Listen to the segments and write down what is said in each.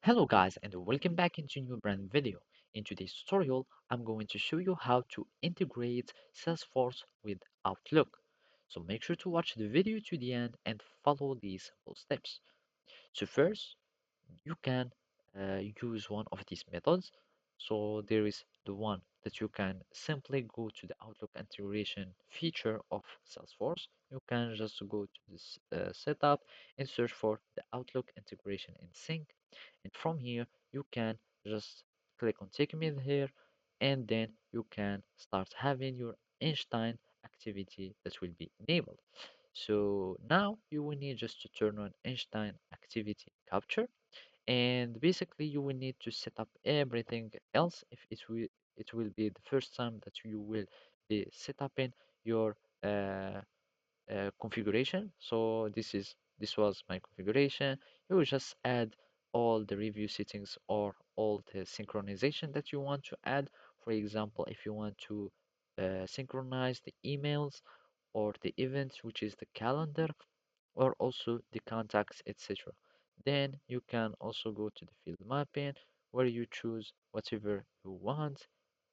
Hello guys and welcome back into a new brand video. In today's tutorial, I'm going to show you how to integrate Salesforce with Outlook. So make sure to watch the video to the end and follow these simple steps. So first, you can use one of these methods. So there is the one that you can simply go to the Outlook integration feature of Salesforce. You can just go to this setup and search for the Outlook integration in sync. And from here, you can just click on take me here, and then you can start having your Einstein activity that will be enabled. So now you will need just to turn on Einstein activity capture, and basically you will need to set up everything else if it will be the first time that you will be set up in your configuration. So this was my configuration. You will just add all the review settings or all the synchronization that you want to add. For example, if you want to synchronize the emails or the events, which is the calendar, or also the contacts, etc. Then you can also go to the field mapping where you choose whatever you want,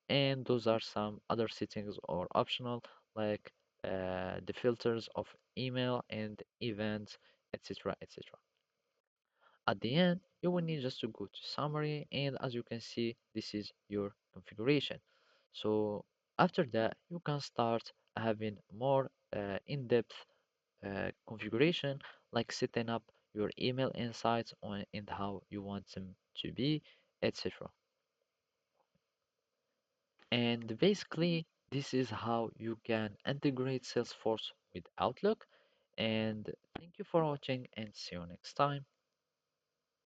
and those are some other settings or optional like the filters of email and events, etc., etc. At the end, you will need just to go to summary, and as you can see, this is your configuration. So after that, you can start having more in-depth configuration, like setting up your email insights on and how you want them to be, etc. And basically, this is how you can integrate Salesforce with Outlook. And thank you for watching and see you next time.